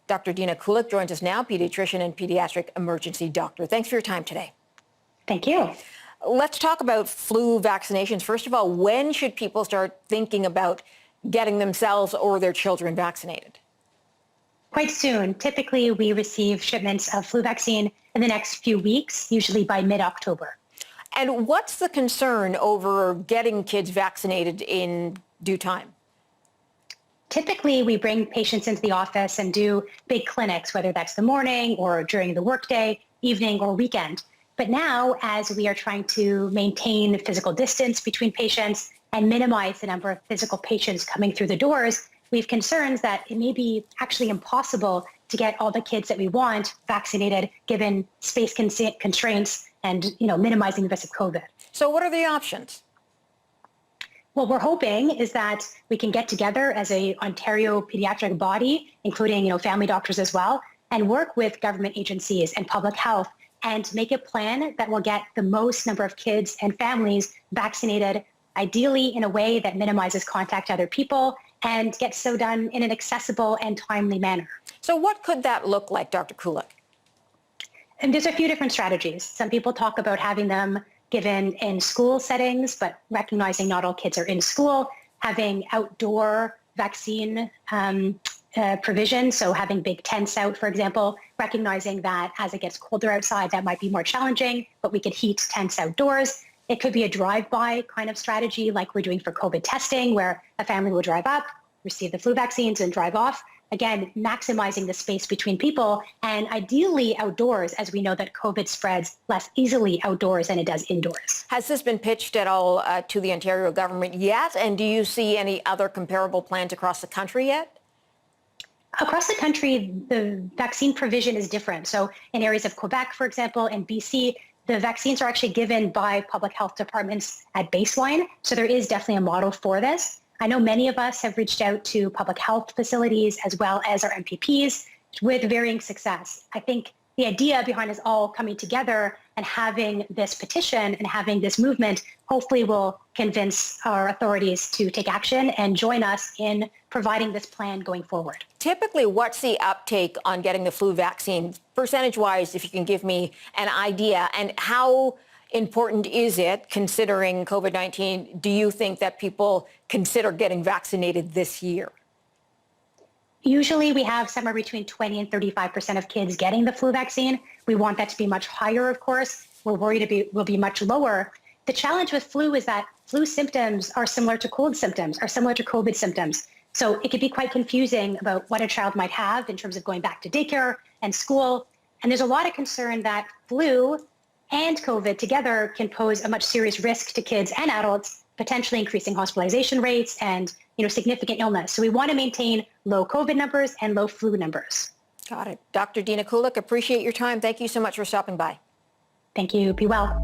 Dr. Dina joins us now, pediatrician and pediatric emergency doctor. Thanks for your time today. Thank you. Let's talk about flu vaccinations. First of all, when should people start thinking about getting themselves or their children vaccinated? Quite soon. Typically, we receive shipments of flu vaccine in the next few weeks, usually by mid-October. And what's the concern over getting kids vaccinated in due time? Typically, we bring patients into the office and do big clinics, whether that's the morning or during the workday, evening or weekend. But now, as we are trying to maintain physical distance between patients and minimize the number of physical patients coming through the doors, we have concerns that it may be actually impossible to get all the kids that we want vaccinated given space constraints and minimizing the risk of COVID. So what are the options? What we're hoping is that we can get together as a Ontario pediatric body, including family doctors as well, and work with government agencies and public health and make a plan that will get the most number of kids and families vaccinated, ideally in a way that minimizes contact to other people and gets so done in an accessible and timely manner. So what could that look like, Dr. Kulik? And there's a few different strategies. Some people talk about having them given in school settings, but recognizing not all kids are in school, having outdoor vaccine provision, so having big tents out, for example, recognizing that as it gets colder outside, that might be more challenging, but we could heat tents outdoors. It could be a drive-by kind of strategy like we're doing for COVID testing, where a family will drive up, receive the flu vaccines, and drive off. Again, maximizing the space between people and ideally outdoors, as we know that COVID spreads less easily outdoors than it does indoors. Has this been pitched at all to the Ontario government yet? And do you see any other comparable plans across the country yet? Across the country, the vaccine provision is different. So in areas of Quebec, for example, and BC, the vaccines are actually given by public health departments at baseline. So there is definitely a model for this. I know many of us have reached out to public health facilities as well as our MPPs with varying success. I think the idea behind us all coming together and having this petition and having this movement hopefully will convince our authorities to take action and join us in providing this plan going forward. Typically, what's the uptake on getting the flu vaccine, percentage-wise, if you can give me an idea, and how important is it, considering COVID-19, do you think that people consider getting vaccinated this year? Usually we have somewhere between 20 and 35% of kids getting the flu vaccine. We want that to be much higher, of course. We're worried it will be much lower. The challenge with flu is that flu symptoms are similar to cold symptoms, are similar to COVID symptoms. So it could be quite confusing about what a child might have in terms of going back to daycare and school. And there's a lot of concern that flu and COVID together can pose a much serious risk to kids and adults, potentially increasing hospitalization rates and significant illness. So we want to maintain low COVID numbers and low flu numbers. Got it. Dr. Dina, appreciate your time. Thank you so much for stopping by. Thank you. Be well.